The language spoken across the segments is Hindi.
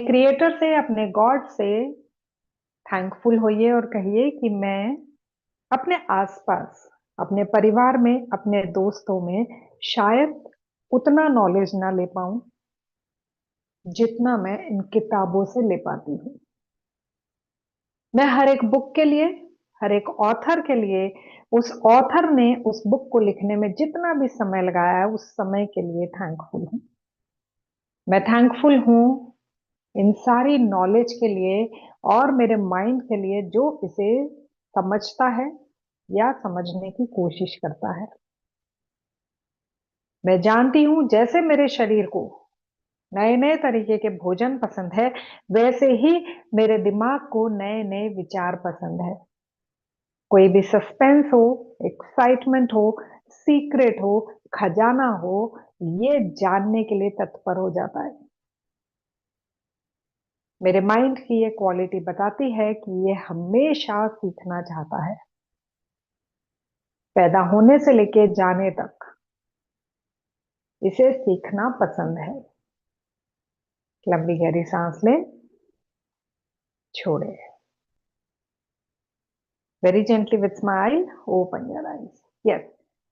क्रिएटर से, अपने गॉड से थैंकफुल होइए और कहिए कि मैं अपने आसपास, अपने परिवार में, अपने दोस्तों में शायद उतना नॉलेज ना ले पाऊं जितना मैं इन किताबों से ले पाती हूँ। मैं हर एक बुक के लिए, हर एक ऑथर के लिए, उस ऑथर ने उस बुक को लिखने में जितना भी समय लगाया है उस समय के लिए थैंकफुल हूँ। मैं थैंकफुल हूँ इन सारी नॉलेज के लिए और मेरे माइंड के लिए जो इसे समझता है या समझने की कोशिश करता है। मैं जानती हूं जैसे मेरे शरीर को नए नए तरीके के भोजन पसंद है, वैसे ही मेरे दिमाग को नए नए विचार पसंद है। कोई भी सस्पेंस हो, एक्साइटमेंट हो, सीक्रेट हो, खजाना हो, ये जानने के लिए तत्पर हो जाता है। मेरे माइंड की ये क्वालिटी बताती है कि ये हमेशा सीखना चाहता है। पैदा होने से लेके जाने तक इसे सीखना पसंद है। लंबी गहरी सांस लें, छोड़े। Very gently with smile, open your eyes. Yes.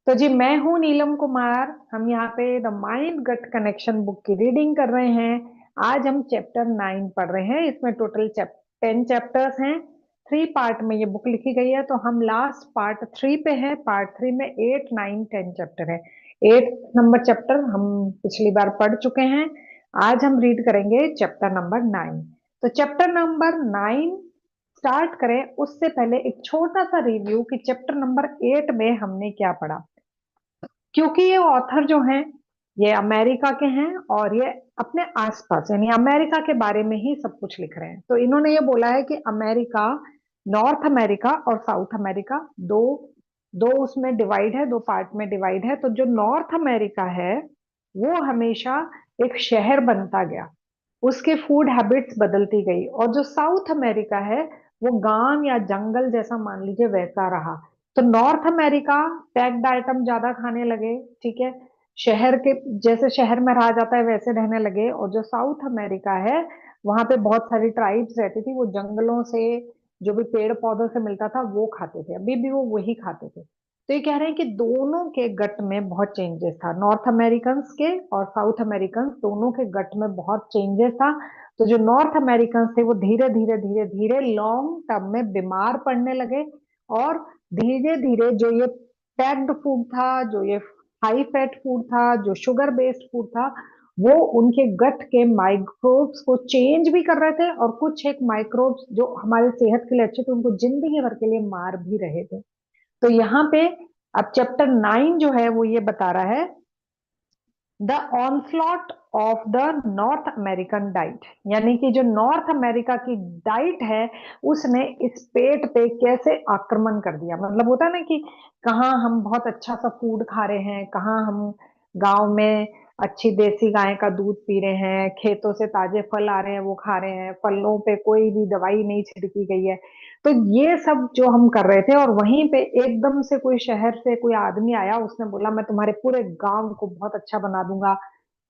तो जी, मैं हूं नीलम कुमार। हम यहाँ पे the mind gut connection book की रीडिंग कर रहे हैं। आज हम चैप्टर 9 पढ़ रहे हैं। इसमें टोटल 10 चैप्टर्स हैं। 3 पार्ट में ये बुक लिखी गई है, तो हम लास्ट पार्ट 3 पे हैं। पार्ट 3 में 8, 9, 10 चैप्टर है। 8 नंबर चैप्टर हम पिछली बार पढ़ चुके हैं। आज हम रीड करेंगे चैप्टर नंबर 9। तो चैप्टर नंबर 9 स्टार्ट करें उससे पहले एक छोटा सा रिव्यू कि चैप्टर नंबर 8 में हमने क्या पढ़ा। क्योंकि ये ऑथर जो हैं, ये अमेरिका के हैं और ये अपने आसपास यानी अमेरिका के बारे में ही सब कुछ लिख रहे हैं। तो इन्होंने ये बोला है कि अमेरिका, नॉर्थ अमेरिका और साउथ अमेरिका, दो दो उसमें डिवाइड है, 2 पार्ट में डिवाइड है। तो जो नॉर्थ अमेरिका है वो हमेशा एक शहर बनता गया, उसके फूड हैबिट्स बदलती गई। और जो साउथ अमेरिका है वो गांव या जंगल जैसा मान लीजिए वैसा रहा। तो नॉर्थ अमेरिका पैक्ड आइटम ज्यादा खाने लगे, ठीक है, शहर के जैसे शहर में रहा जाता है वैसे रहने लगे। और जो साउथ अमेरिका है वहां पे बहुत सारी ट्राइब्स रहती थी, वो जंगलों से जो भी पेड़ पौधों से मिलता था वो खाते थे, अभी भी वो वही खाते थे। तो ये कह रहे हैं कि दोनों के गट में बहुत चेंजेस था, नॉर्थ अमेरिकन के और साउथ अमेरिकन दोनों के गट में बहुत चेंजेस था। तो जो नॉर्थ अमेरिकन थे वो धीरे धीरे धीरे धीरे लॉन्ग टर्म में बीमार पड़ने लगे। और धीरे धीरे जो ये पैक्ड फूड था, जो ये हाई फैट फूड था, जो शुगर बेस्ड फूड था, वो उनके गट के माइक्रोब्स को चेंज भी कर रहे थे। और कुछ एक माइक्रोब्स जो हमारे सेहत के लिए अच्छे थे उनको जिंदगी भर के लिए मार भी रहे थे। तो यहाँ पे अब चैप्टर 9 जो है वो ये बता रहा है the onslaught of the north American diet, यानी कि जो नॉर्थ अमेरिका की डाइट है उसने इस पेट पे कैसे आक्रमण कर दिया। मतलब होता है ना कि कहाँ हम बहुत अच्छा सा फूड खा रहे हैं, कहाँ हम गांव में अच्छी देसी गाय का दूध पी रहे हैं, खेतों से ताजे फल आ रहे हैं वो खा रहे हैं, फलों पे कोई भी दवाई नहीं छिड़की गई है। तो ये सब जो हम कर रहे थे, और वहीं पे एकदम से कोई शहर से कोई आदमी आया, उसने बोला मैं तुम्हारे पूरे गांव को बहुत अच्छा बना दूंगा,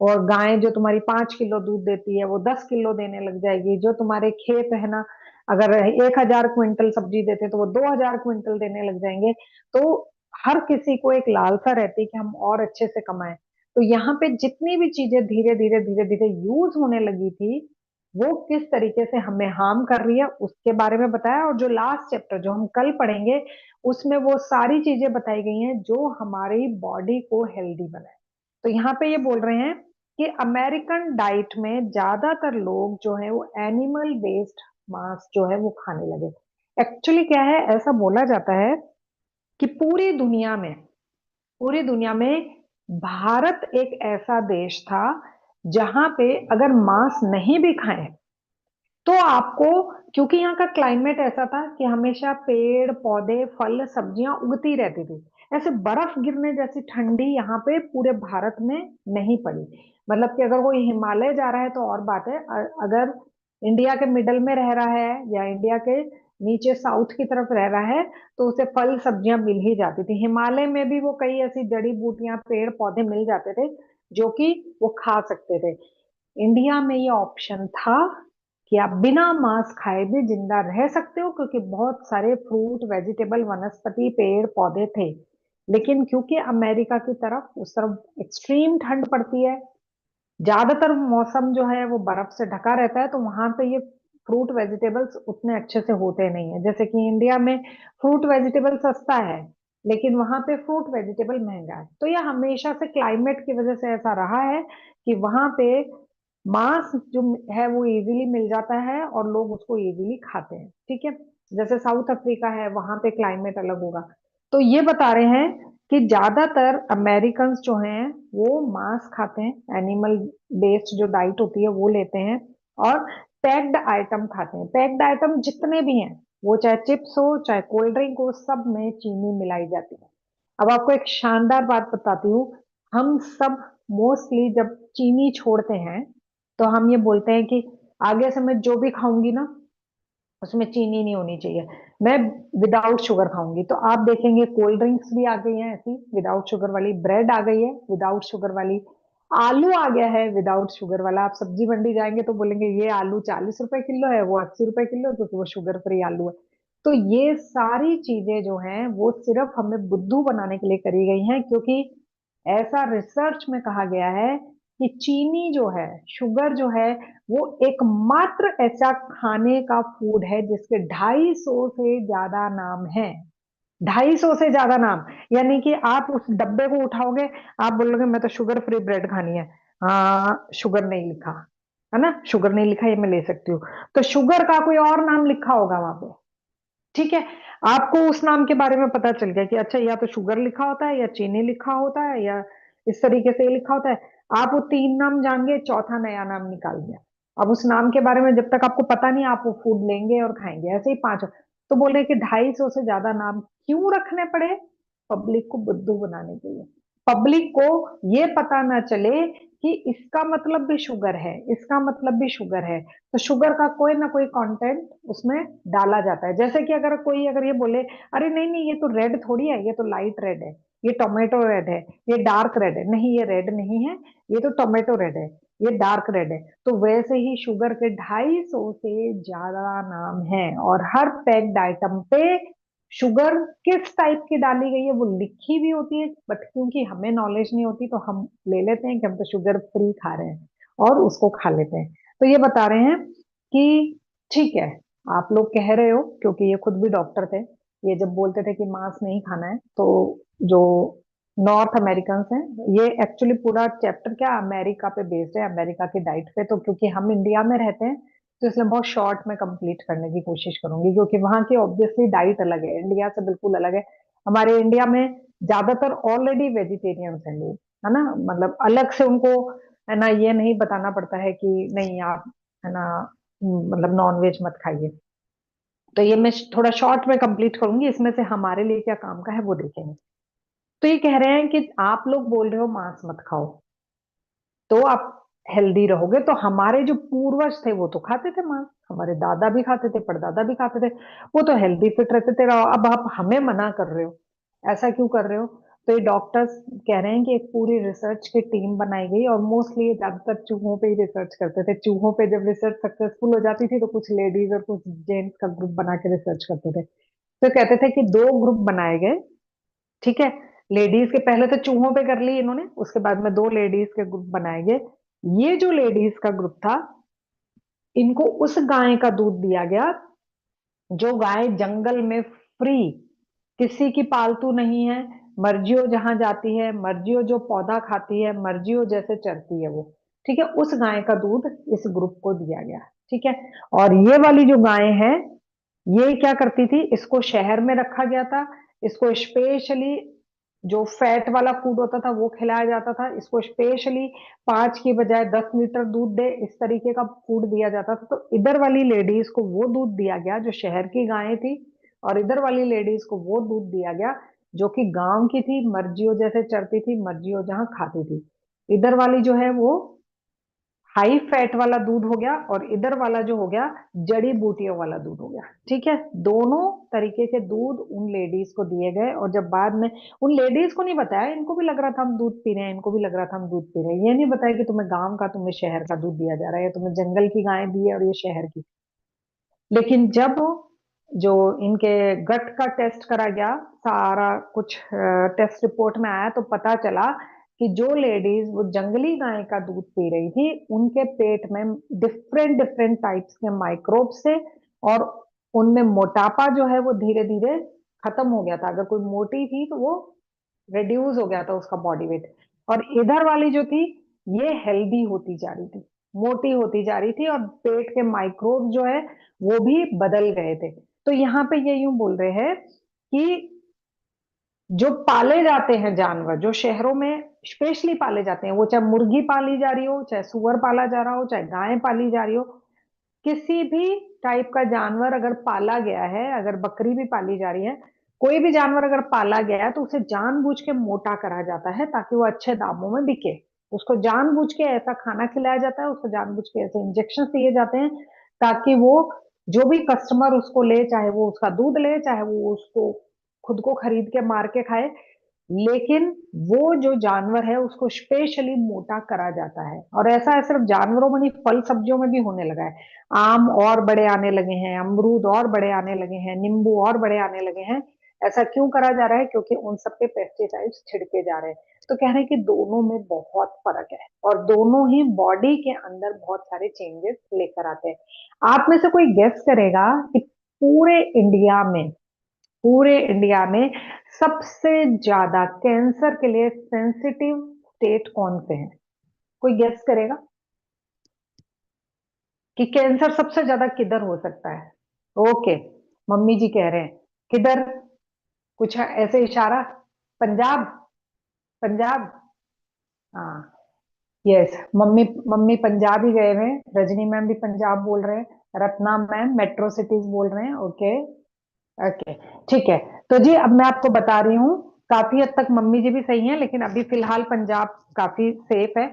और गाय जो तुम्हारी 5 किलो दूध देती है वो 10 किलो देने लग जाएगी, जो तुम्हारे खेत है ना अगर 1,000 क्विंटल सब्जी देते तो वो 2,000 क्विंटल देने लग जाएंगे। तो हर किसी को एक लालसा रहती है कि हम और अच्छे से कमाएं। तो यहाँ पे जितनी भी चीजें धीरे धीरे धीरे धीरे यूज होने लगी थी वो किस तरीके से हमें हार्म कर रही है उसके बारे में बताया। और जो लास्ट चैप्टर जो हम कल पढ़ेंगे उसमें वो सारी चीजें बताई गई हैं जो हमारी बॉडी को हेल्दी बनाए। तो यहाँ पे ये बोल रहे हैं कि अमेरिकन डाइट में ज्यादातर लोग जो है वो एनिमल बेस्ड मांस जो है वो खाने लगे। एक्चुअली क्या है, ऐसा बोला जाता है कि पूरी दुनिया में भारत एक ऐसा देश था जहां पे अगर मांस नहीं भी खाएं तो आपको, क्योंकि यहाँ का क्लाइमेट ऐसा था कि हमेशा पेड़ पौधे फल सब्जियां उगती रहती थी, ऐसे बर्फ गिरने जैसी ठंडी यहाँ पे पूरे भारत में नहीं पड़ी। मतलब कि अगर कोई हिमालय जा रहा है तो और बात है, अगर इंडिया के मिडल में रह रहा है या इंडिया के नीचे साउथ की तरफ रह रहा है तो उसे फल सब्जियां मिल ही जाती थी। हिमालय में भी वो कई ऐसी जड़ी बूटियां पेड़ पौधे मिल जाते थे जो कि वो खा सकते थे। इंडिया में ये ऑप्शन था कि आप बिना मांस खाए भी जिंदा रह सकते हो, क्योंकि बहुत सारे फ्रूट वेजिटेबल वनस्पति पेड़ पौधे थे। लेकिन क्योंकि अमेरिका की तरफ उस तरफ एक्सट्रीम ठंड पड़ती है, ज्यादातर मौसम जो है वो बर्फ से ढका रहता है, तो वहां पे ये फ्रूट वेजिटेबल्स उतने अच्छे से होते नहीं है। जैसे कि इंडिया में फ्रूट वेजिटेबल सस्ता है, लेकिन वहां पे फ्रूट वेजिटेबल महंगा है। तो यह हमेशा से क्लाइमेट की वजह से ऐसा रहा है कि वहां पे मांस जो है वो इजीली मिल जाता है और लोग उसको इजीली खाते हैं। ठीक है, जैसे साउथ अफ्रीका है, वहां पे क्लाइमेट अलग होगा। तो ये बता रहे हैं कि ज्यादातर अमेरिकन्स जो हैं वो मांस खाते हैं, एनिमल बेस्ड जो डाइट होती है वो लेते हैं, और पैक्ड आइटम खाते हैं। पैक्ड आइटम जितने भी हैं, वो चाहे चिप्स हो चाहे कोल्ड ड्रिंक हो, सब में चीनी मिलाई जाती है। अब आपको एक शानदार बात बताती हूँ। हम सब मोस्टली जब चीनी छोड़ते हैं तो हम ये बोलते हैं कि आगे से मैं जो भी खाऊंगी ना, उसमें चीनी नहीं होनी चाहिए, मैं विदाउट शुगर खाऊंगी। तो आप देखेंगे कोल्ड ड्रिंक्स भी आ गई हैं ऐसी विदाउट शुगर वाली, ब्रेड आ गई है विदाउट शुगर वाली, आलू आ गया है विदाउट शुगर वाला। आप सब्जी मंडी जाएंगे तो बोलेंगे ये आलू 40 रुपए किलो है, वो 80 रुपए किलो है, क्योंकि वो शुगर फ्री आलू है। तो ये सारी चीजें जो हैं वो सिर्फ हमें बुद्धू बनाने के लिए करी गई हैं, क्योंकि ऐसा रिसर्च में कहा गया है कि चीनी जो है, शुगर जो है, वो एकमात्र ऐसा खाने का फूड है जिसके 250 से ज्यादा नाम है। 250 से ज्यादा नाम। यानी कि आप उस डब्बे को उठाओगे, आप बोलोगे मैं तो शुगर फ्री ब्रेड खानी है, हाँ शुगर नहीं लिखा है ना, शुगर नहीं लिखा, ये मैं ले सकती हूँ। तो शुगर का कोई और नाम लिखा होगा वहां पे। ठीक है, आपको उस नाम के बारे में पता चल गया कि अच्छा या तो शुगर लिखा होता है या चीनी लिखा होता है या इस तरीके से ये लिखा होता है। आप वो 3 नाम जान गए, चौथा नया नाम निकाल दिया। अब उस नाम के बारे में जब तक आपको पता नहीं, आप वो फूड लेंगे और खाएंगे, ऐसे ही पांच। तो बोल रहे कि 250 से ज्यादा नाम क्यों रखने पड़े? पब्लिक को बुद्धू बनाने के लिए। पब्लिक को ये पता ना चले कि इसका मतलब भी शुगर है, इसका मतलब भी शुगर है। तो शुगर का कोई ना कोई कंटेंट उसमें डाला जाता है। जैसे कि अगर कोई अगर ये बोले अरे नहीं नहीं ये तो रेड थोड़ी है, ये तो लाइट रेड है, ये टोमेटो रेड है, ये डार्क रेड है, नहीं ये रेड नहीं है, ये तो टोमेटो रेड है, ये डार्क रेड है। तो वैसे ही शुगर के 250 से ज्यादा नाम हैं, और हर पैक्ड आइटम पे शुगर किस टाइप की डाली गई है वो लिखी भी होती है। बट क्योंकि हमें नॉलेज नहीं होती तो हम ले लेते हैं कि हम तो शुगर फ्री खा रहे हैं और उसको खा लेते हैं। तो ये बता रहे हैं कि ठीक है, आप लोग कह रहे हो, क्योंकि ये खुद भी डॉक्टर थे, ये जब बोलते थे कि मांस नहीं खाना है, तो जो नॉर्थ अमेरिकन हैं, ये एक्चुअली पूरा चैप्टर क्या अमेरिका पे बेस्ड है, अमेरिका की डाइट पे। तो क्योंकि हम इंडिया में रहते हैं तो इसलिए बहुत शॉर्ट में कंप्लीट करने की कोशिश करूंगी, क्योंकि वहाँ की ऑब्वियसली डाइट अलग है, इंडिया से बिल्कुल अलग है। हमारे इंडिया में ज्यादातर ऑलरेडी वेजिटेरियंस हैं लोग, है ना, मतलब अलग से उनको, है ना, ये नहीं बताना पड़ता है कि नहीं आप, है ना, मतलब नॉन वेज मत खाइए। तो ये मैं थोड़ा शॉर्ट में कंप्लीट करूंगी, इसमें से हमारे लिए क्या काम का है वो देखेंगे। तो ये कह रहे हैं कि आप लोग बोल रहे हो मांस मत खाओ तो आप हेल्दी रहोगे, तो हमारे जो पूर्वज थे वो तो खाते थे मांस, हमारे दादा भी खाते थे, परदादा भी खाते थे, वो तो हेल्दी फिट रहते थे। अब आप हमें मना कर रहे हो, ऐसा क्यों कर रहे हो? तो ये डॉक्टर्स कह रहे हैं कि एक पूरी रिसर्च की टीम बनाई गई, और मोस्टली ये ज्यादातर चूहों पे ही रिसर्च करते थे। चूहों पे जब रिसर्च सक्सेसफुल हो जाती थी तो कुछ लेडीज और कुछ जेंट्स का ग्रुप बना के रिसर्च करते थे। तो कहते थे कि 2 ग्रुप बनाए गए। ठीक है, लेडीज के पहले तो चूहों पे कर ली इन्होंने, उसके बाद में 2 लेडीज के ग्रुप बनाए गए। ये जो लेडीज का ग्रुप था, इनको उस गाय का दूध दिया गया जो गाय जंगल में फ्री, किसी की पालतू नहीं है, मर्जियो जहां जाती है, मर्जियो जो पौधा खाती है, मर्जियो जैसे चरती है वो। ठीक है, उस गाय का दूध इस ग्रुप को दिया गया। ठीक है, और ये वाली जो गाय है, ये क्या करती थी, इसको शहर में रखा गया था, इसको स्पेशली जो फैट वाला फूड होता था वो खिलाया जाता था, इसको स्पेशली 5 की बजाय 10 लीटर दूध दे, इस तरीके का फूड दिया जाता था। तो इधर वाली लेडीज को वो दूध दिया गया जो शहर की गायें थी, और इधर वाली लेडीज को वो दूध दिया गया जो कि गांव की थी, मर्जियों जैसे चरती थी, मर्जियों जहां खाती थी। इधर वाली जो है वो हाई फैट वाला दूध हो गया, और इधर वाला जो हो गया जड़ी बूटियों वाला दूध हो गया। ठीक है, दोनों तरीके के दूध उन लेडीज को दिए गए, और जब बाद में उन लेडीज को नहीं बताया, इनको भी लग रहा था हम दूध पी रहे हैं, इनको भी लग रहा था हम दूध पी रहे हैं, ये नहीं बताया कि तुम्हें गांव का, तुम्हें शहर का दूध दिया जा रहा है, या तुम्हें जंगल की गाय दी है और ये शहर की। लेकिन जब जो इनके गट का टेस्ट करा गया, सारा कुछ टेस्ट रिपोर्ट में आया, तो पता चला कि जो लेडीज वो जंगली गाय का दूध पी रही थी, उनके पेट में डिफरेंट डिफरेंट टाइप्स के माइक्रोब्स थे, और उनमें मोटापा जो है वो धीरे धीरे खत्म हो गया था। अगर कोई मोटी थी तो वो रिड्यूस हो गया था उसका बॉडी वेट, और इधर वाली जो थी ये हेल्दी होती जा रही थी, मोटी होती जा रही थी, और पेट के माइक्रोब जो है वो भी बदल गए थे। तो यहाँ पे ये यूं बोल रहे हैं कि जो पाले जाते हैं जानवर, जो शहरों में स्पेशली पाले जाते हैं, वो चाहे मुर्गी पाली जा रही हो, चाहे सुअर पाला जा रहा हो, चाहे गाय पाली जा रही हो, किसी भी टाइप का जानवर अगर पाला गया है, अगर बकरी भी पाली जा रही है, कोई भी जानवर अगर पाला गया है, तो उसे जानबूझ के मोटा करा जाता है ताकि वो अच्छे दामों में बिके। उसको जानबूझ के ऐसा खाना खिलाया जाता है, उसको जानबूझ के ऐसे इंजेक्शन दिए जाते हैं, ताकि वो जो भी कस्टमर उसको ले, चाहे वो उसका दूध ले, चाहे वो उसको खुद को खरीद के मार के खाए, लेकिन वो जो जानवर है उसको स्पेशली मोटा करा जाता है। और ऐसा है सिर्फ जानवरों में नहीं, फल सब्जियों में भी होने लगा है। आम और बड़े आने लगे हैं, अमरूद और बड़े आने लगे हैं, नींबू और बड़े आने लगे हैं। ऐसा क्यों करा जा रहा है? क्योंकि उन सब पे पेस्टिसाइड्स छिड़के जा रहे हैं। तो कह रहे हैं कि दोनों में बहुत फर्क है, और दोनों ही बॉडी के अंदर बहुत सारे चेंजेस लेकर आते हैं। आप में से कोई गेस करेगा कि पूरे इंडिया में, पूरे इंडिया में सबसे ज्यादा कैंसर के लिए सेंसिटिव स्टेट कौन से हैं? कोई गेस करेगा कि कैंसर सबसे ज्यादा किधर हो सकता है? ओके, मम्मी जी कह रहे हैं किधर, कुछ ऐसे इशारा। पंजाब, पंजाब। हाँ, यस, मम्मी मम्मी पंजाब ही गए हुए हैं, रजनी मैम भी पंजाब बोल रहे हैं, रत्ना मैम मेट्रो सिटीज बोल रहे हैं। ओके, ओके, ठीक है। तो जी अब मैं आपको बता रही हूँ, काफी हद तक मम्मी जी भी सही हैं, लेकिन अभी फिलहाल पंजाब काफी सेफ है।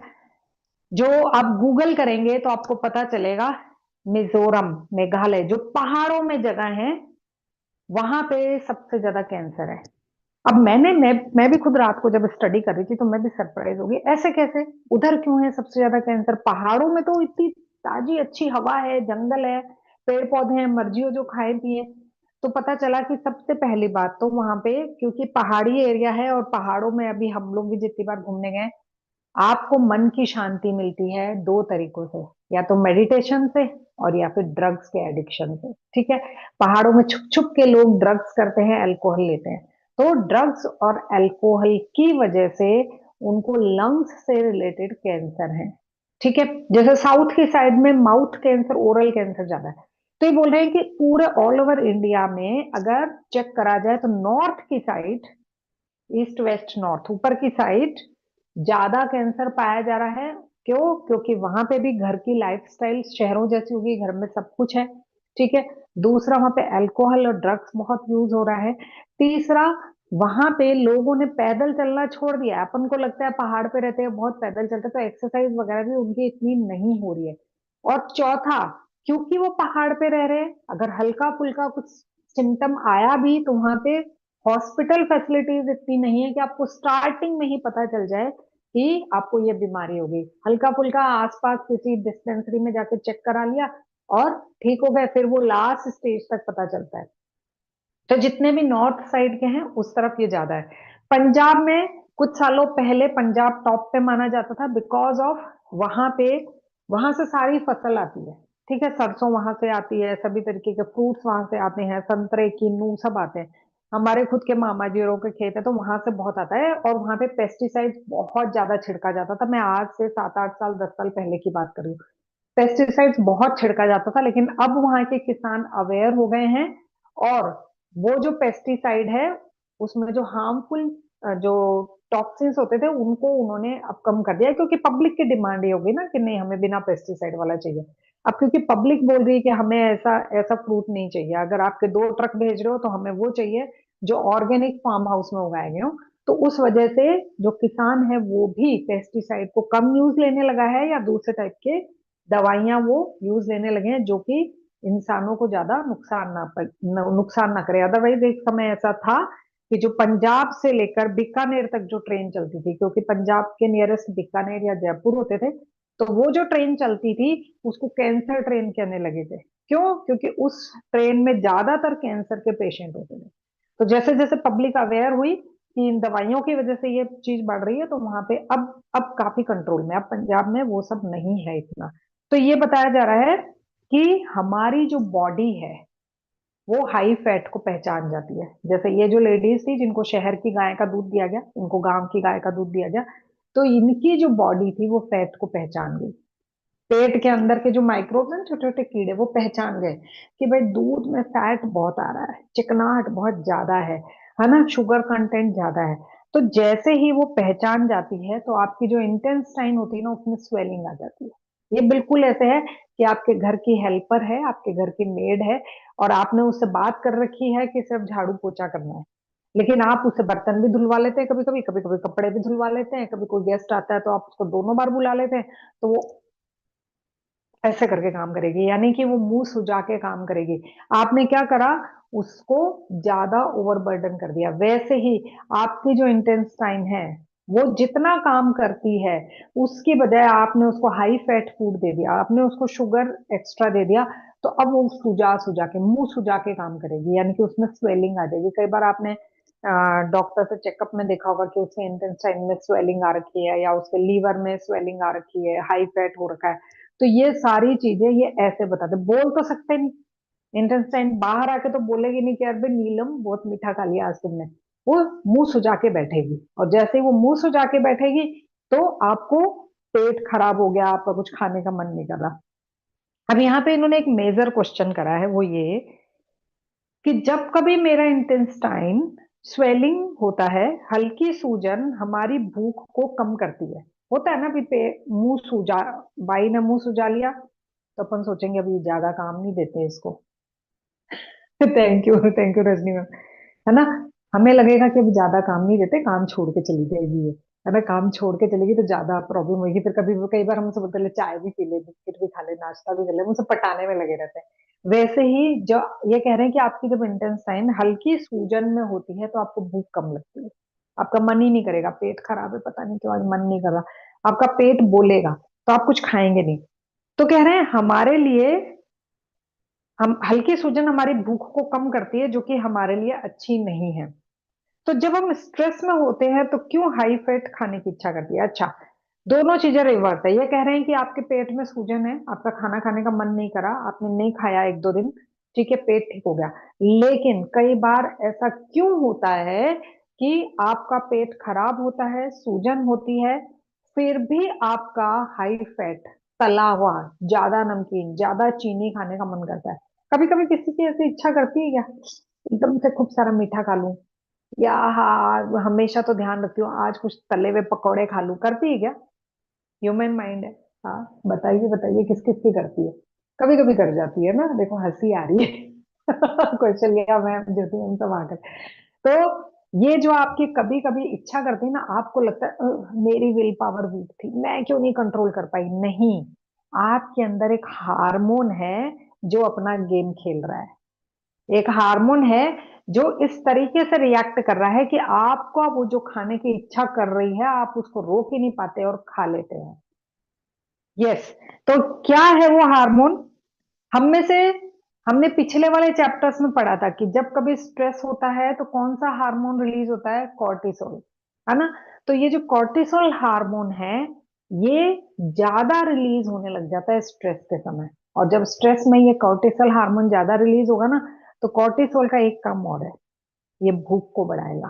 जो आप गूगल करेंगे तो आपको पता चलेगा, मिजोरम, मेघालय, जो पहाड़ों में जगह है, वहां पे सबसे ज्यादा कैंसर है। अब मैं भी खुद रात को जब स्टडी कर रही थी तो मैं भी सरप्राइज हो गई, ऐसे कैसे, उधर क्यों है सबसे ज्यादा कैंसर? पहाड़ों में तो इतनी ताजी अच्छी हवा है, जंगल है, पेड़ पौधे हैं, मर्जी हो जो खाए पिए। तो पता चला कि सबसे पहली बात तो वहां पे, क्योंकि पहाड़ी एरिया है, और पहाड़ों में अभी हम लोग भी जितनी बार घूमने गए, आपको मन की शांति मिलती है दो तरीकों से, या तो मेडिटेशन से, और या फिर ड्रग्स के एडिक्शन से। ठीक है, पहाड़ों में छुप छुप के लोग ड्रग्स करते हैं, अल्कोहल लेते हैं। तो ड्रग्स और अल्कोहल की वजह से उनको लंग्स से रिलेटेड कैंसर है। ठीक है, जैसे साउथ की साइड में माउथ कैंसर, ओरल कैंसर ज्यादा है। तो ये बोल रहे हैं कि पूरे ऑल ओवर इंडिया में अगर चेक करा जाए तो नॉर्थ की साइड, ईस्ट वेस्ट नॉर्थ, ऊपर की साइड ज्यादा कैंसर पाया जा रहा है। क्यों? क्योंकि वहां पे भी घर की लाइफस्टाइल शहरों जैसी होगी, घर में सब कुछ है। ठीक है, दूसरा वहां पे अल्कोहल और ड्रग्स बहुत यूज हो रहा है। तीसरा, वहां पे लोगों ने पैदल चलना छोड़ दिया है। अपन को लगता है पहाड़ पे रहते हैं बहुत पैदल चलते हैं, तो एक्सरसाइज वगैरह भी उनकी इतनी नहीं हो रही है। और चौथा, क्योंकि वो पहाड़ पे रह रहे हैं, अगर हल्का फुल्का कुछ सिम्टम आया भी तो वहां पे हॉस्पिटल फैसिलिटीज इतनी नहीं है कि आपको स्टार्टिंग में ही पता चल जाए कि आपको ये बीमारी हो गई। हल्का फुल्का आसपास किसी डिस्पेंसरी में जाके चेक करा लिया और ठीक हो गए, फिर वो लास्ट स्टेज तक पता चलता है। तो जितने भी नॉर्थ साइड के हैं उस तरफ ये ज्यादा है। पंजाब में कुछ सालों पहले पंजाब टॉप पे माना जाता था, बिकॉज ऑफ वहां पे, वहां से सारी फसल आती है। ठीक है, सरसों वहां से आती है, सभी तरीके के फ्रूट्स वहां से आते हैं, संतरे, किन्नू सब आते हैं। हमारे खुद के मामा जी और के खेत है, तो वहां से बहुत आता है, और वहां पे पेस्टिसाइड्स बहुत ज्यादा छिड़का जाता था। मैं आज से 7-8 साल, 10 साल पहले की बात कर रही हूँ। पेस्टिसाइड्स बहुत छिड़का जाता था, लेकिन अब वहां के किसान अवेयर हो गए हैं, और वो जो पेस्टिसाइड है उसमें जो हार्मफुल जो टॉक्सिन्स होते थे उनको उन्होंने अब कम कर दिया है, क्योंकि पब्लिक की डिमांड ये होगी ना कि नहीं, हमें बिना पेस्टिसाइड वाला चाहिए। अब क्योंकि पब्लिक बोल रही है कि हमें ऐसा ऐसा फ्रूट नहीं चाहिए, अगर आपके 2 ट्रक भेज रहे हो तो हमें वो चाहिए जो ऑर्गेनिक फार्म हाउस में उगाए गए हो। तो उस वजह से जो किसान है वो भी पेस्टिसाइड को कम यूज लेने लगा है, या दूसरे टाइप के दवाइयां वो यूज लेने लगे हैं, जो कि इंसानों को ज्यादा नुकसान ना करे। अदरवाइज एक समय ऐसा था कि जो पंजाब से लेकर बीकानेर तक जो ट्रेन चलती थी, क्योंकि पंजाब के नियरेस्ट बीकानेर या जयपुर होते थे, तो वो जो ट्रेन चलती थी उसको कैंसर ट्रेन कहने लगे थे। क्यों? क्योंकि उस ट्रेन में ज्यादातर कैंसर के पेशेंट होते थे। तो जैसे जैसे पब्लिक अवेयर हुई कि इन दवाइयों की वजह से ये चीज बढ़ रही है, तो वहां पे अब काफी कंट्रोल में, अब पंजाब में वो सब नहीं है इतना। तो ये बताया जा रहा है कि हमारी जो बॉडी है वो हाई फैट को पहचान जाती है। जैसे ये जो लेडीज थी जिनको शहर की गाय का दूध दिया गया, इनको गांव की गाय का दूध दिया गया, तो इनकी जो बॉडी थी वो फैट को पहचान गई। पेट के अंदर के जो माइक्रोब्स हैं, छोटे छोटे कीड़े, वो पहचान गए कि भाई दूध में फैट बहुत आ रहा है, चिकनाहट बहुत ज्यादा है ना, शुगर कंटेंट ज्यादा है। तो जैसे ही वो पहचान जाती है तो आपकी जो इंटेस्टाइन होती है ना, उसमें स्वेलिंग आ जाती है। ये बिल्कुल ऐसे है कि आपके घर की हेल्पर है, आपके घर की मेड है, और आपने उससे बात कर रखी है कि सिर्फ झाड़ू पोछा करना है, लेकिन आप उससे बर्तन भी धुलवा लेते हैं, कभी कभी कभी कभी कपड़े भी धुलवा लेते हैं, कभी कोई गेस्ट आता है तो आप उसको दोनों बार बुला लेते हैं। तो वो ऐसे करके काम करेगी, यानी कि वो मुंह सुजा के काम करेगी। आपने क्या करा, उसको ज्यादा ओवरबर्डन कर दिया। वैसे ही आपकी जो इंटेस्टाइन है वो जितना काम करती है, उसकी बजाय आपने उसको हाई फैट फूड दे दिया, आपने उसको शुगर एक्स्ट्रा दे दिया, तो अब वो सुजा सुजा के, मुंह सुजा के काम करेगी, यानी कि उसमें स्वेलिंग आ जाएगी। कई बार आपने डॉक्टर से चेकअप में देखा होगा कि उसके इंटेस्टाइन में स्वेलिंग आ रखी है, या उसके लीवर में स्वेलिंग आ रखी है, हाई फैट हो रखा है। तो ये सारी चीजें ये ऐसे बताते, बोल तो सकते नहीं। इंटेस्टाइन बाहर आके तो बोलेगी नहीं कि यार भाई नीलम बहुत मीठा खा लिया आज तुमने। वो मुंह सुजा के बैठेगी, और जैसे ही वो मुंह सुजा के बैठेगी तो आपको पेट खराब हो गया, आपका कुछ खाने का मन नहीं कर रहा। अब यहाँ पे इन्होंने एक मेजर क्वेश्चन करा है, वो ये कि जब कभी मेरा इंटेस्टाइन स्वेलिंग होता है, हल्की सूजन हमारी भूख को कम करती है। होता है ना भी मुंह सूजा, बाई ने मुंह सुजा लिया, तो अपन सोचेंगे अभी ज्यादा काम नहीं देते इसको। Thank you Rajni ma'am. है ना, हमें लगेगा कि अभी ज्यादा काम नहीं देते, काम छोड़ के चली जाएगी ये। है ना, काम छोड़ के चलेगी तो ज्यादा प्रॉब्लम होगी, फिर कभी कई बार हमसे बोलते ले चाय भी पी ले, बिस्किट भी खा ले, नाश्ता भी कर ले, मुझसे पटाने में लगे रहते हैं। वैसे ही जो ये कह रहे हैं कि आपकी जब इंटेस्टाइन हल्की सूजन में होती है तो आपको भूख कम लगती है, आपका मन ही नहीं करेगा, पेट खराब है पता नहीं क्यों आज मन नहीं कर रहा, आपका पेट बोलेगा, तो आप कुछ खाएंगे नहीं। तो कह रहे हैं हमारे लिए, हम हल्की सूजन हमारी भूख को कम करती है, जो कि हमारे लिए अच्छी नहीं है। तो जब हम स्ट्रेस में होते हैं तो क्यों हाई फैट खाने की इच्छा करती है? अच्छा, दोनों चीजें रिवर्स है। ये कह रहे हैं कि आपके पेट में सूजन है, आपका खाना खाने का मन नहीं करा, आपने नहीं खाया एक दो दिन, ठीक है, पेट ठीक हो गया। लेकिन कई बार ऐसा क्यों होता है कि आपका पेट खराब होता है, सूजन होती है, फिर भी आपका हाई फैट, तला हुआ, ज्यादा नमकीन, ज्यादा चीनी खाने का मन करता है? कभी कभी किसी की ऐसी इच्छा करती है क्या, एकदम से खूब सारा मीठा खा लूं, या हाँ हमेशा तो ध्यान रखती हूँ आज कुछ तले हुए पकौड़े खा लूं? करती है क्या? ह्यूमन माइंड है। हाँ, बताइए बताइए किस किस की करती है? कभी कभी कर जाती है ना, देखो हंसी आ रही है। क्वेश्चन लिया मैं ज्योति हम सब आकर। तो ये जो आपकी कभी कभी इच्छा करती है ना, आपको लगता है मेरी विल पावर वीक थी, मैं क्यों नहीं कंट्रोल कर पाई"। नहीं, आपके अंदर एक हार्मोन है जो अपना गेम खेल रहा है। एक हार्मोन है जो इस तरीके से रिएक्ट कर रहा है कि आपको वो जो खाने की इच्छा कर रही है, आप उसको रोक ही नहीं पाते और खा लेते हैं। यस। तो क्या है वो हार्मोन? हम में से, हमने पिछले वाले चैप्टर्स में पढ़ा था कि जब कभी स्ट्रेस होता है तो कौन सा हार्मोन रिलीज होता है? कॉर्टिसोल, है ना। तो ये जो कॉर्टिसोल हार्मोन है, ये ज्यादा रिलीज होने लग जाता है स्ट्रेस के समय। और जब स्ट्रेस में ये कॉर्टिसोल हार्मोन ज्यादा रिलीज होगा ना, तो कॉर्टिसोल का एक काम और है, ये भूख को बढ़ाएगा।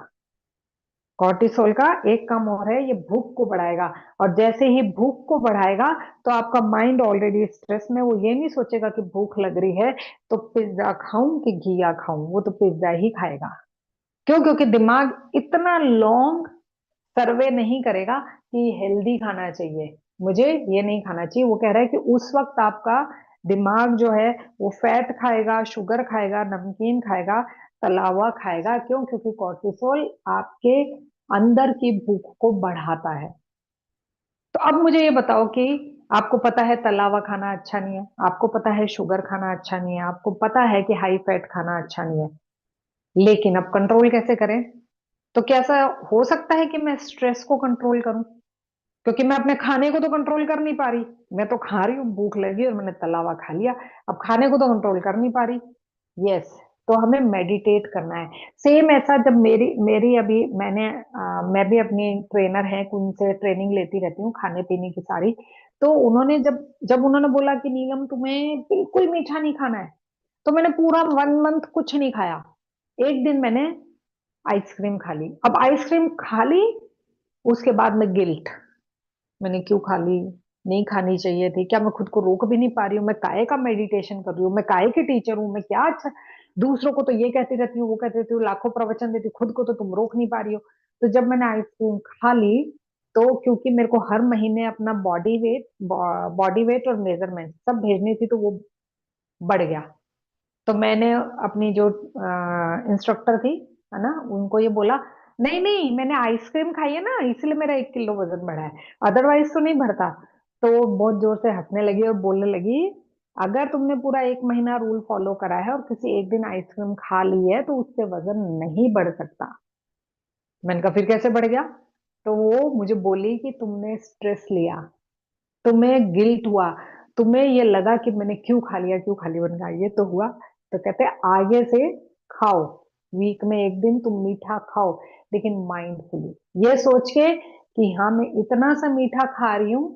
कॉर्टिसोल का एक काम और है, ये भूख को बढ़ाएगा। और जैसे ही भूख को बढ़ाएगा तो आपका माइंड ऑलरेडी स्ट्रेस में, वो ये नहीं सोचेगा कि भूख लग रही है तो पिज्जा खाऊं कि घिया खाऊं, वो तो पिज्जा ही खाएगा। क्यों? क्योंकि दिमाग इतना लॉन्ग सर्वे नहीं करेगा कि हेल्दी खाना चाहिए, मुझे ये नहीं खाना चाहिए। वो कह रहा है कि उस वक्त आपका दिमाग जो है वो फैट खाएगा, शुगर खाएगा, नमकीन खाएगा, तला हुआ खाएगा। क्यों? क्योंकि कॉर्टिसोल आपके अंदर की भूख को बढ़ाता है। तो अब मुझे ये बताओ कि आपको पता है तला हुआ खाना अच्छा नहीं है, आपको पता है शुगर खाना अच्छा नहीं है, आपको पता है कि हाई फैट खाना अच्छा नहीं है, लेकिन अब कंट्रोल कैसे करें? तो क्या ऐसा हो सकता है कि मैं स्ट्रेस को कंट्रोल करूं? क्योंकि मैं अपने खाने को तो कंट्रोल कर नहीं पा रही। मैं तो खा रही हूँ, भूख लगी और मैंने तला हुआ खा लिया। अब खाने को तो कंट्रोल कर नहीं पा रही। यस। तो हमें मेडिटेट करना है। सेम ऐसा जब मेरी मेरी अभी मैं भी अपनी ट्रेनर है, उनसे ट्रेनिंग लेती रहती हूँ खाने पीने की सारी। तो उन्होंने जब जब उन्होंने बोला कि नीलम तुम्हें बिल्कुल मीठा नहीं खाना है, तो मैंने पूरा 1 मंथ कुछ नहीं खाया। एक दिन मैंने आइसक्रीम खा ली। अब आइसक्रीम खा ली, उसके बाद में गिल्ट, मैंने क्यों खा ली, नहीं खानी चाहिए थी, क्या मैं खुद को रोक भी नहीं पा रही हूँ? मैं काहे का मेडिटेशन कर रही हूँ, मैं काहे की टीचर हूँ, मैं क्या अच्छा। दूसरों को तो ये कहती रहती हूँ, वो कहती रहती हूँ, लाखों प्रवचन देती हूँ, खुद को तो तुम रोक नहीं पा रही हो। तो जब मैंने आइसक्रीम खा ली, तो क्योंकि मेरे को हर महीने अपना बॉडी वेट और मेजरमेंट सब भेजनी थी, तो वो बढ़ गया। तो मैंने अपनी जो इंस्ट्रक्टर थी, है ना, उनको ये बोला, नहीं नहीं, मैंने आइसक्रीम खाई है ना, इसलिए मेरा 1 किलो वजन बढ़ा है, अदरवाइज तो नहीं बढ़ता। तो वो बहुत जोर से हंसने लगी और बोलने लगी, अगर तुमने पूरा 1 महीना रूल फॉलो करा है और किसी एक दिन आइसक्रीम खा ली है, तो उससे वजन नहीं बढ़ सकता। मैंने कहा फिर कैसे बढ़ गया? तो वो मुझे बोली कि तुमने स्ट्रेस लिया, तुम्हें गिल्ट हुआ, तुम्हें ये लगा कि मैंने क्यों खा लिया, क्यों खा लिया। मैंने कहा ये तो हुआ। तो कहते आगे से खाओ, वीक में एक दिन तुम मीठा खाओ, लेकिन माइंडफुली, ये सोच के कि हाँ मैं इतना सा मीठा खा रही हूँ,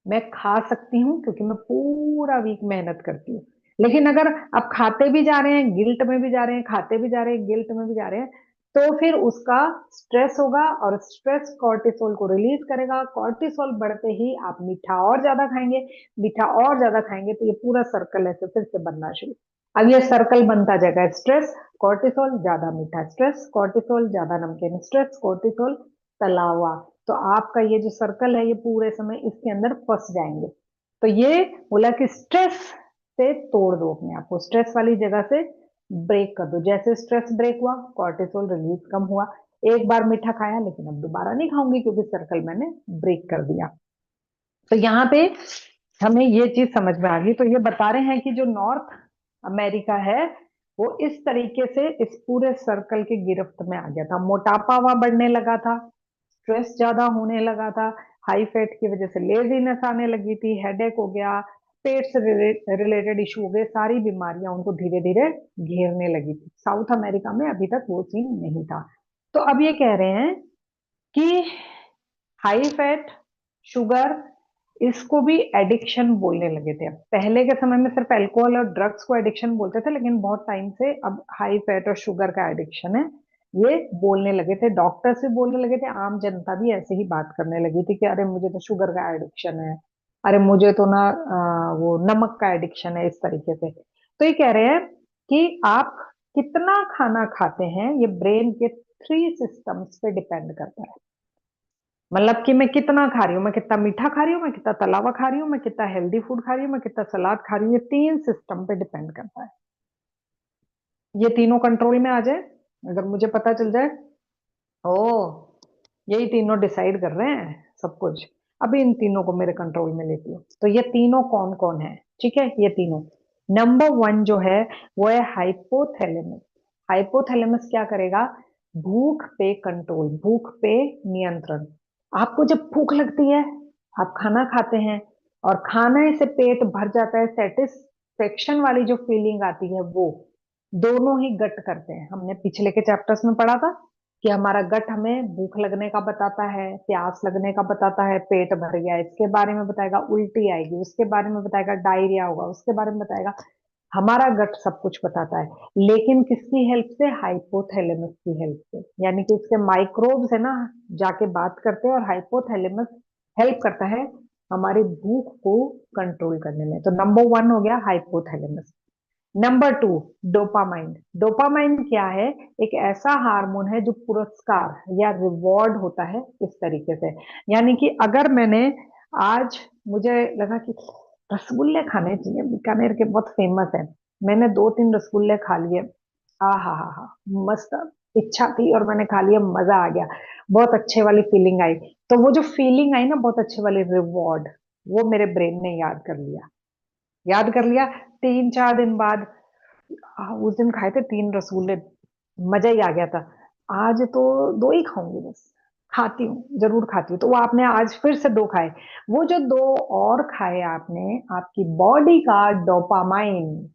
मैं खा सकती हूँ क्योंकि मैं पूरा वीक मेहनत करती हूँ। लेकिन अगर आप खाते भी जा रहे हैं, गिल्ट में भी जा रहे हैं, खाते भी जा रहे हैं, गिल्ट में भी जा रहे हैं, तो फिर उसका स्ट्रेस होगा, और स्ट्रेस कॉर्टिसोल को रिलीज करेगा। कॉर्टिसोल बढ़ते ही आप मीठा और ज्यादा खाएंगे, मीठा और ज्यादा खाएंगे, तो ये पूरा सर्कल ऐसे फिर से बनना शुरू। अब ये सर्कल बनता जाएगा, स्ट्रेस कॉर्टिसोल ज्यादा मीठा, स्ट्रेस कॉर्टिसोल ज्यादा नमकीन, स्ट्रेस कॉर्टिसोल तला हुआ। तो आपका ये जो सर्कल है, ये पूरे समय इसके अंदर फंस जाएंगे। तो ये बोला कि स्ट्रेस से तोड़ दो अपने आप को, स्ट्रेस वाली जगह से ब्रेक कर दो। जैसे स्ट्रेस ब्रेक हुआ, कॉर्टिसोल रिलीज कम हुआ। एक बार मीठा खाया, लेकिन अब दोबारा नहीं खाऊंगी क्योंकि सर्कल मैंने ब्रेक कर दिया। तो यहाँ पे हमें ये चीज समझ में आ गई। तो ये बता रहे हैं कि जो नॉर्थ अमेरिका है, वो इस तरीके से इस पूरे सर्कल की गिरफ्त में आ गया था। मोटापा वहां बढ़ने लगा था, स्ट्रेस ज्यादा होने लगा था, हाई फैट की वजह से लेजीनेस आने लगी थी, हेडेक हो गया, पेट से रिलेटेड इशू हो गए, सारी बीमारियां उनको धीरे धीरे घेरने लगी थी। साउथ अमेरिका में अभी तक वो सीन नहीं था। तो अब ये कह रहे हैं कि हाई फैट, शुगर, इसको भी एडिक्शन बोलने लगे थे। अब पहले के समय में सिर्फ अल्कोहल और ड्रग्स को एडिक्शन बोलते थे, लेकिन बहुत टाइम से अब हाई फैट और शुगर का एडिक्शन है, ये बोलने लगे थे। डॉक्टर्स भी बोलने लगे थे, आम जनता भी ऐसे ही बात करने लगी थी कि अरे मुझे तो शुगर का एडिक्शन है, अरे मुझे तो ना वो नमक का एडिक्शन है, इस तरीके से। तो ये कह रहे हैं कि आप कितना खाना खाते हैं, ये ब्रेन के 3 सिस्टम्स पे डिपेंड करता है। मतलब कि मैं कितना खा रही हूँ, मैं कितना मीठा खा रही हूँ, मैं कितना तला हुआ खा रही हूँ, मैं कितना हेल्दी फूड खा रही हूँ, मैं कितना सलाद खा रही हूँ, ये 3 सिस्टम पे डिपेंड करता है। ये तीनों कंट्रोल में आ जाए, अगर मुझे पता चल जाए, ओ यही तीनों डिसाइड कर रहे हैं सब कुछ, अभी इन तीनों को मेरे कंट्रोल में लेती हूँ। तो ये तीनों कौन कौन है? ठीक है, ये तीनों, नंबर 1 जो है वो है हाइपोथैलेमस। हाइपोथैलेमस क्या करेगा? भूख पे कंट्रोल, भूख पे नियंत्रण। आपको जब भूख लगती है, आप खाना खाते हैं, और खाने से पेट भर जाता है, सेटिस्फेक्शन वाली जो फीलिंग आती है, वो दोनों ही गट करते हैं। हमने पिछले के चैप्टर्स में पढ़ा था कि हमारा गट हमें भूख लगने का बताता है, प्यास लगने का बताता है, पेट भर गया इसके बारे में बताएगा, उल्टी आएगी उसके बारे में बताएगा, डायरिया होगा उसके बारे में बताएगा। हमारा गट सब कुछ बताता है, लेकिन किसकी हेल्प से? हाइपोथैलेमस की हेल्प से। यानी कि उसके माइक्रोब्स है ना, जाके बात करते हैं, और हाइपोथैलेमस हेल्प करता है हमारी भूख को कंट्रोल करने में। तो नंबर 1 हो गया हाइपोथैलेमस। Number 2, dopamine. डोपामाइन क्या है? एक ऐसा हार्मोन है जो पुरस्कार या रिवॉर्ड होता है इस तरीके से। यानी कि अगर मैंने आज, मुझे लगा कि रसगुल्ले खाने चाहिए, बीकानेर के बहुत फेमस है, मैंने 2-3 रसगुल्ले खा लिए, आ हा हा हा, मस्त, इच्छा थी और मैंने खा लिया, मजा आ गया, बहुत अच्छे वाली फीलिंग आई। तो वो जो फीलिंग आई ना, बहुत अच्छे वाली रिवॉर्ड, वो मेरे ब्रेन ने याद कर लिया, याद कर लिया। 3-4 दिन बाद, उस दिन खाए थे 3 रसगुल्ले, मजा ही आ गया था। आज तो 2 ही खाऊंगी बस, खाती हूँ, जरूर खाती हूँ। तो वो आपने आज फिर से 2 खाए, वो जो 2 और खाए आपने, आपकी बॉडी का डोपामाइन,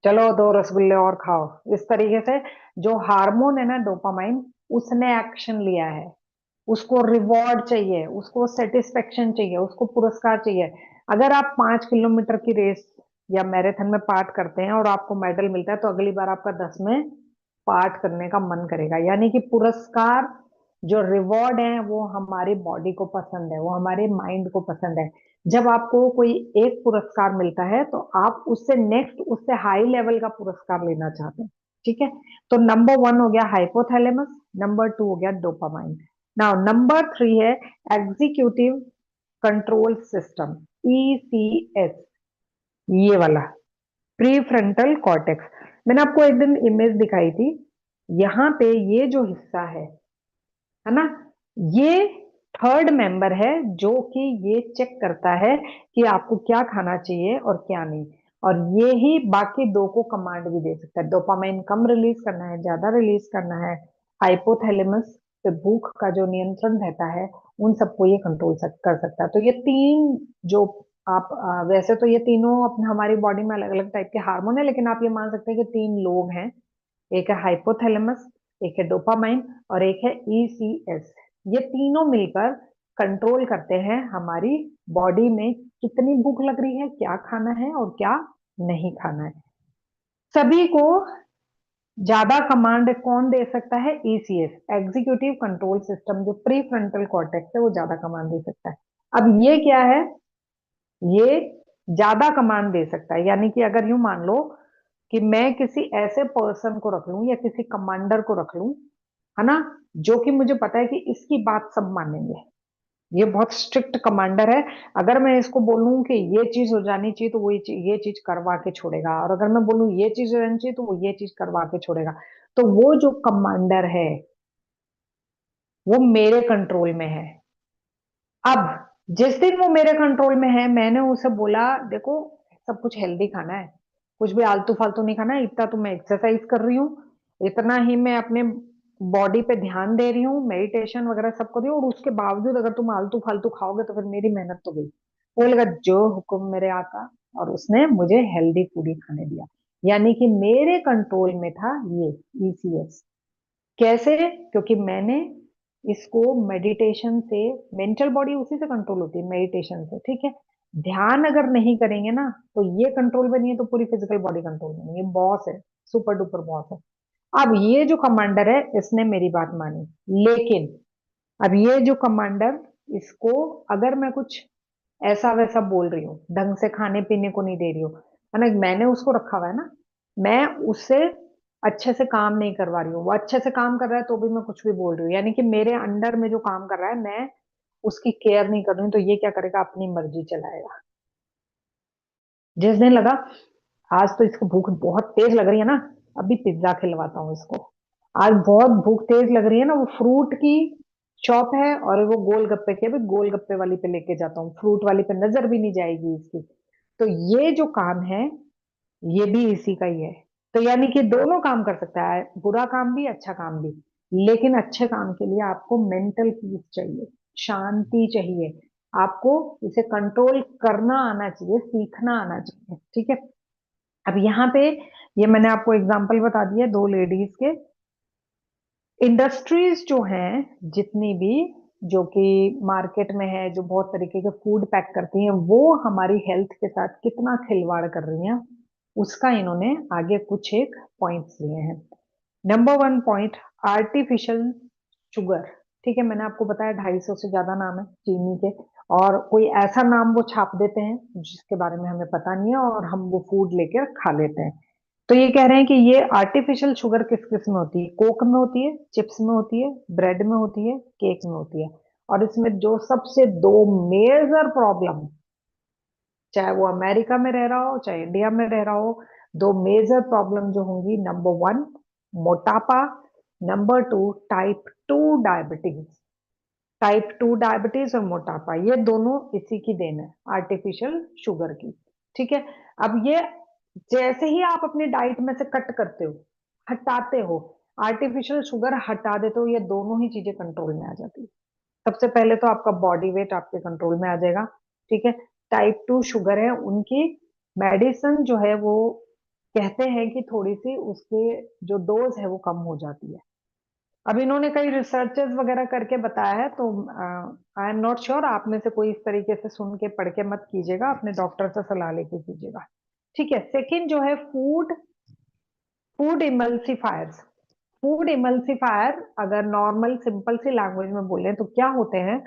चलो 2 रसगुल्ले और खाओ, इस तरीके से जो हार्मोन है ना डोपामाइन, उसने एक्शन लिया है। उसको रिवॉर्ड चाहिए, उसको सेटिस्फेक्शन चाहिए, उसको पुरस्कार चाहिए। अगर आप 5 किलोमीटर की रेस या मैराथन में पार्ट करते हैं और आपको मेडल मिलता है, तो अगली बार आपका 10 में पार्ट करने का मन करेगा। यानी कि पुरस्कार, जो रिवॉर्ड है, वो हमारी बॉडी को पसंद है, वो हमारे माइंड को पसंद है। जब आपको कोई एक पुरस्कार मिलता है, तो आप उससे नेक्स्ट, उससे हाई लेवल का पुरस्कार लेना चाहते हैं। ठीक है। तो नंबर 1 हो गया हाइपोथैलेमस, नंबर 2 हो गया डोपामाइन। नाउ नंबर 3 है एग्जीक्यूटिव कंट्रोल सिस्टम, ECS, ये वाला, प्री फ्रंटल कॉर्टेक्स। मैंने आपको एक दिन इमेज दिखाई थी, यहाँ पे ये जो हिस्सा है ना, ये थर्ड मेंबर है, जो कि ये चेक करता है कि आपको क्या खाना चाहिए और क्या नहीं। और ये ही बाकी 2 को कमांड भी दे सकता है, डोपामाइन कम रिलीज करना है, ज्यादा रिलीज करना है। हाइपोथैलेमस पे भूख का जो नियंत्रण रहता है, उन सबको ये कंट्रोल कर सकता है। तो ये 3 जो आप, वैसे तो ये तीनों अपने हमारी बॉडी में अलग अलग टाइप के हार्मोन है, लेकिन आप ये मान सकते हैं कि 3 लोग हैं। एक है हाइपोथैलेमस, एक है डोपामाइन, और एक है ECS। ये तीनों मिलकर कंट्रोल करते हैं हमारी बॉडी में कितनी भूख लग रही है, क्या खाना है और क्या नहीं खाना है। सभी को ज्यादा कमांड कौन दे सकता है? ECS, एग्जीक्यूटिव कंट्रोल सिस्टम, जो प्री फ्रंटल कॉर्टेक्स है, वो ज्यादा कमांड दे सकता है। अब ये क्या है? ये ज्यादा कमांड दे सकता है, यानी कि अगर यूं मान लो कि मैं किसी ऐसे पर्सन को रख लूं या किसी कमांडर को रख लूं, है ना, जो कि मुझे पता है कि इसकी बात सब मानेंगे, ये बहुत स्ट्रिक्ट कमांडर है। अगर मैं इसको बोलूं कि ये चीज हो जानी चाहिए, तो वो ये चीज करवा के छोड़ेगा, और अगर मैं बोलूं ये चीज हो जानी चाहिए, तो वो ये चीज करवा के छोड़ेगा। तो वो जो कमांडर है, वो मेरे कंट्रोल में है। अब जिस दिन वो मेरे कंट्रोल में है, मैंने उसे बोला, देखो, सब कुछ हेल्दी खाना है, कुछ भी आलतू फालतू नहीं खाना है, इतना तो मैं एक्सरसाइज कर रही हूँ, इतना ही मैं अपने बॉडी पे ध्यान दे रही हूँ, मेडिटेशन वगैरह सब कर रही हूँ, और उसके बावजूद अगर तुम आलतू फालतू खाओगे, तो फिर मेरी मेहनत तो गई। वो बोलेगा, जो हुक्म मेरे आका। और उसने मुझे हेल्दी फूड ही खाने दिया, यानी कि मेरे कंट्रोल में था ये ECS। कैसे? क्योंकि मैंने इसको मेडिटेशन से, मेंटल बॉडी उसी से कंट्रोल होती है, मेडिटेशन से, ठीक है। ध्यान अगर नहीं करेंगे ना, तो ये कंट्रोल में नहीं है, तो पूरी फिजिकल बॉडी कंट्रोल में नहीं है। बॉस है, सुपर डुपर बॉस है। अब ये जो कमांडर है, इसने मेरी बात मानी, लेकिन अब ये जो कमांडर, इसको अगर मैं कुछ ऐसा वैसा बोल रही हूँ, ढंग से खाने पीने को नहीं दे रही हूँ, है ना, मैंने उसको रखा हुआ है ना, मैं उससे अच्छे से काम नहीं करवा रही हूँ, वो अच्छे से काम कर रहा है तो भी मैं कुछ भी बोल रही हूँ, यानी कि मेरे अंडर में जो काम कर रहा है, मैं उसकी केयर नहीं कर रही हूँ, तो ये क्या करेगा? अपनी मर्जी चलाएगा। जिस दिन लगा आज तो इसको भूख बहुत तेज लग रही है ना, अभी पिज्जा खिलवाता हूँ इसको, आज बहुत भूख तेज लग रही है ना, वो फ्रूट की शॉप है और वो गोलगप्पे के, अभी गोलगप्पे वाली पे लेके जाता हूँ, फ्रूट वाली पे नजर भी नहीं जाएगी इसकी। तो ये जो काम है, ये भी इसी का ही है। तो यानी कि दोनों काम कर सकता है, बुरा काम भी, अच्छा काम भी। लेकिन अच्छे काम के लिए आपको मेंटल पीस चाहिए, शांति चाहिए, आपको इसे कंट्रोल करना आना चाहिए, सीखना आना चाहिए, ठीक है। अब यहाँ पे, ये मैंने आपको एग्जांपल बता दिया 2 लेडीज के। इंडस्ट्रीज जो हैं, जितनी भी, जो कि मार्केट में है, जो बहुत तरीके के फूड पैक करती हैं, वो हमारी हेल्थ के साथ कितना खिलवाड़ कर रही हैं, उसका इन्होंने आगे कुछ एक पॉइंट्स लिए हैं। Number 1 point, artificial sugar. ठीक है, मैंने आपको बताया 250 से ज्यादा नाम है चीनी के, और कोई ऐसा नाम वो छाप देते हैं जिसके बारे में हमें पता नहीं है, और हम वो फूड लेकर खा लेते हैं। तो ये कह रहे हैं कि ये आर्टिफिशियल शुगर किस किस में होती है? कोक में होती है, चिप्स में होती है, ब्रेड में होती है, केक में होती है। और इसमें जो सबसे 2 मेजर प्रॉब्लम, चाहे वो अमेरिका में रह रहा हो चाहे इंडिया में रह रहा हो, 2 मेजर प्रॉब्लम जो होंगी, नंबर 1 मोटापा, number 2, type 2 diabetes. Type 2 diabetes और मोटापा, ये दोनों इसी की देन है, आर्टिफिशियल शुगर की। ठीक है। अब ये जैसे ही आप अपनी डाइट में से कट करते हो, हटाते हो, आर्टिफिशियल शुगर हटा देते हो, ये दोनों ही चीजें कंट्रोल में आ जाती है। सबसे पहले तो आपका बॉडी वेट आपके कंट्रोल में आ जाएगा। ठीक है। टाइप 2 शुगर है, उनकी मेडिसिन जो है वो कहते हैं कि थोड़ी सी उसके जो डोज है वो कम हो जाती है। अब इन्होंने कई रिसर्चेस वगैरह करके बताया है, तो आई एम नॉट श्योर, आप में से कोई इस तरीके से सुन के पढ़ के मत कीजिएगा, अपने डॉक्टर से सलाह लेके कीजिएगा। ठीक है। सेकंड जो है food food emulsifiers. Food emulsifier अगर नॉर्मल सिंपल सी लैंग्वेज में बोले तो क्या होते हैं?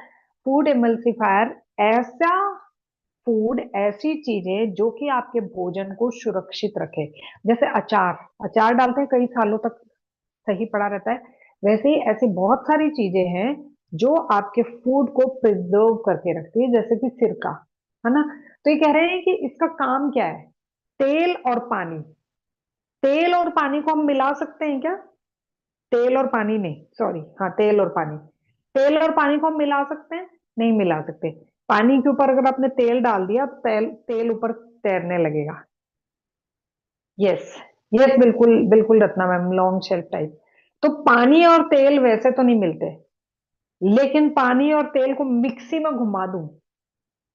फूड इमल्सिफायर ऐसा फूड, ऐसी चीजें जो कि आपके भोजन को सुरक्षित रखे। जैसे अचार, अचार डालते हैं कई सालों तक सही पड़ा रहता है। वैसे ही ऐसी बहुत सारी चीजें हैं जो आपके फूड को प्रिजर्व करके रखती है, जैसे कि सिरका, है ना। तो ये कह रहे हैं कि इसका काम क्या है? तेल और पानी, तेल और पानी को हम मिला सकते हैं क्या? तेल और पानी नहीं, सॉरी, हाँ तेल और पानी, तेल और पानी को हम मिला सकते हैं? नहीं मिला सकते। पानी के ऊपर अगर आपने तेल डाल दिया तो तेल तेल ऊपर तैरने लगेगा। यस, यस, बिल्कुल बिल्कुल Ratna ma'am, long shelf type. तो पानी और तेल वैसे तो नहीं मिलते, लेकिन पानी और तेल को मिक्सी में घुमा दूं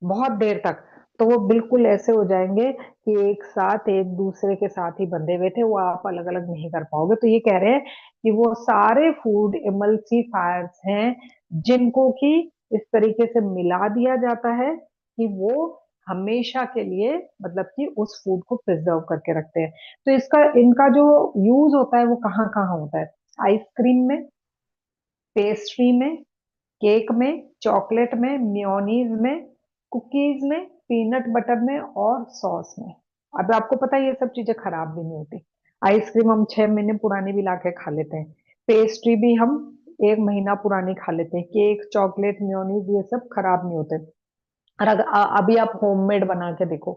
बहुत देर तक, तो वो बिल्कुल ऐसे हो जाएंगे कि एक साथ एक दूसरे के साथ ही बंधे हुए थे, वो आप अलग अलग नहीं कर पाओगे। तो ये कह रहे हैं कि वो सारे फूड इमल्सीफायर्स हैं जिनको कि इस तरीके से मिला दिया जाता है कि वो हमेशा के लिए, मतलब कि उस फूड को प्रिजर्व करके रखते हैं। तो इसका इनका जो यूज होता है वो कहाँ कहाँ होता है? आइसक्रीम में, पेस्ट्री में, केक में, चॉकलेट में, मेयोनीज में, कुकीज में, पीनट बटर में और सॉस में। अब आपको पता है ये सब चीजें खराब भी नहीं होती। आइसक्रीम हम 6 महीने पुरानी भी ला के खा लेते हैं, पेस्ट्री भी हम 1 महीना पुरानी खा लेते हैं, केक, चॉकलेट, मेयोनीज, ये सब खराब नहीं होते। और अगर अभी आप होममेड बना के देखो,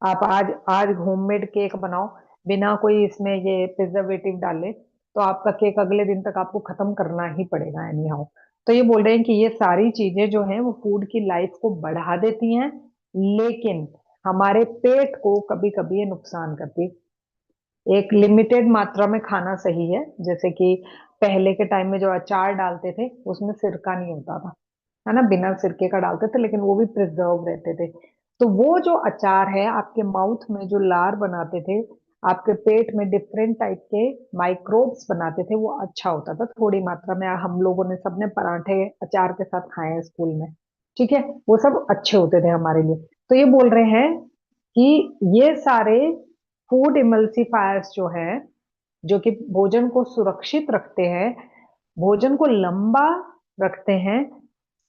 आप आज आज होममेड केक बनाओ बिना कोई इसमें ये प्रिजर्वेटिव डाले, तो आपका केक अगले दिन तक आपको खत्म करना ही पड़ेगा एनी हाउ। तो ये बोल रहे हैं कि ये सारी चीजें जो हैं वो फूड की लाइफ को बढ़ा देती हैं, लेकिन हमारे पेट को कभी कभी ये नुकसान करती है। एक लिमिटेड मात्रा में खाना सही है, जैसे कि पहले के टाइम में जो अचार डालते थे उसमें सिरका नहीं होता था, है ना, बिना सिरके का डालते थे, लेकिन वो भी प्रिजर्व रहते थे। तो वो जो अचार है आपके माउथ में जो लार बनाते थे, आपके पेट में डिफरेंट टाइप के माइक्रोब्स बनाते थे, वो अच्छा होता था। थोड़ी मात्रा में हम लोगों ने सबने पराठे अचार के साथ खाए हैं स्कूल में। ठीक है। वो सब अच्छे होते थे हमारे लिए। तो ये बोल रहे हैं कि ये सारे फूड इमल्सिफायर्स जो है, जो कि भोजन को सुरक्षित रखते हैं, भोजन को लंबा रखते हैं,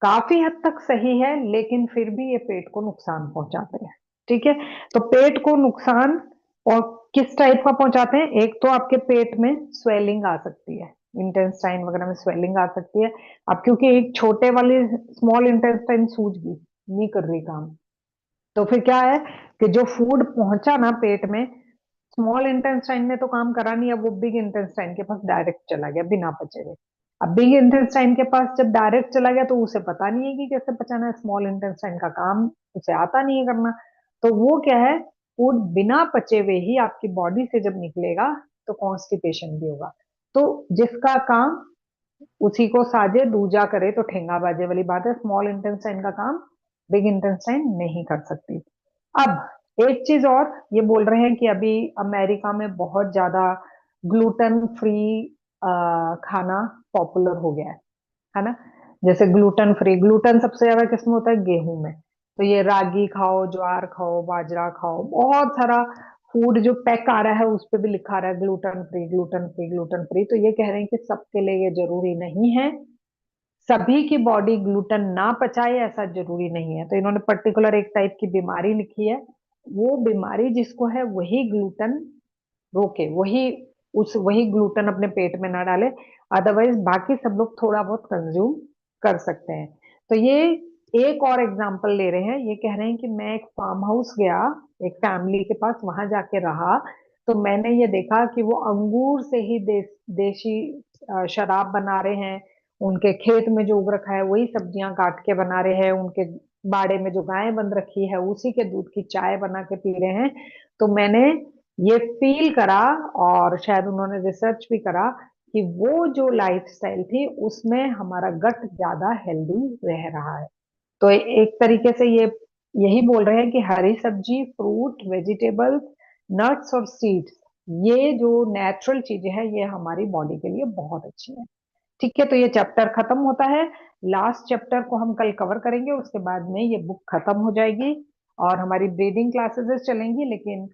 काफी हद तक सही है, लेकिन फिर भी ये पेट को नुकसान पहुंचाते हैं। ठीक है। तो पेट को नुकसान और किस टाइप का पहुंचाते हैं? एक तो आपके पेट में स्वेलिंग आ सकती है, इंटेस्टाइन वगैरह में स्वेलिंग आ सकती है। अब क्योंकि एक छोटे वाली स्मॉल इंटेस्टाइन सूज गई, नहीं कर रही काम, तो फिर क्या है कि जो फूड पहुंचा ना पेट में, स्मॉल इंटेस्टाइन ने तो काम करा नहीं, अब वो बिग इंटेस्टाइन के पास डायरेक्ट चला गया बिना पचे हुए। अब बिग इंटेस्टाइन के पास जब डायरेक्ट चला गया तो उसे पता नहीं है कि कैसे पचाना है, स्मॉल इंटेस्टाइन का काम उसे आता नहीं है करना। तो वो क्या है, फूड बिना पचे हुए ही आपकी बॉडी से जब निकलेगा तो कॉन्स्टिपेशन भी होगा। तो जिसका काम उसी को साजे दूजा करे, तो ठेंगा बाजे वाली बात है, स्मॉल इंटेस्टाइन का काम बिग इंटेस्टाइन नहीं कर सकती। अब एक चीज और ये बोल रहे हैं कि अभी अमेरिका में बहुत ज्यादा ग्लूटेन फ्री खाना पॉपुलर हो गया है ना। जैसे ग्लूटेन फ्री, ग्लूटेन सबसे ज्यादा किसमें होता है? गेहूं में। तो ये रागी खाओ, ज्वार खाओ, बाजरा खाओ, बहुत सारा फूड जो पैक आ रहा है उस पे भी लिखा रहा है gluten free, gluten free, gluten free. तो ये कह रहे हैं कि सबके लिए ये जरूरी नहीं है, सभी की बॉडी ग्लूटेन ना पचाए ऐसा जरूरी नहीं है। तो इन्होंने पर्टिकुलर एक टाइप की बीमारी लिखी है, वो बीमारी जिसको है वही ग्लूटेन रोके, वही ग्लूटेन अपने पेट में ना डाले, अदरवाइज बाकी सब लोग थोड़ा बहुत कंज्यूम कर सकते हैं। तो ये एक और एग्जांपल ले रहे हैं, ये कह रहे हैं कि मैं एक फार्म हाउस गया, एक फैमिली के पास, वहां जाके रहा, तो मैंने ये देखा कि वो अंगूर से ही देसी शराब बना रहे हैं, उनके खेत में जो उग रखा है वही सब्जियां काट के बना रहे हैं, उनके बाड़े में जो गायें बंध रखी है उसी के दूध की चाय बना के पी रहे हैं। तो मैंने ये फील करा, और शायद उन्होंने रिसर्च भी करा, कि वो जो लाइफस्टाइल थी उसमें हमारा गट ज्यादा हेल्दी रह रहा है। तो एक तरीके से ये यही बोल रहे हैं कि हरी सब्जी, फ्रूट, वेजिटेबल्स, नट्स और सीड्स, ये जो नेचुरल चीजें हैं ये हमारी बॉडी के लिए बहुत अच्छी है। ठीक है, तो ये चैप्टर खत्म होता है। लास्ट चैप्टर को हम कल कवर करेंगे, उसके बाद में ये बुक खत्म हो जाएगी और हमारी ब्रीडिंग क्लासेस चलेंगी। लेकिन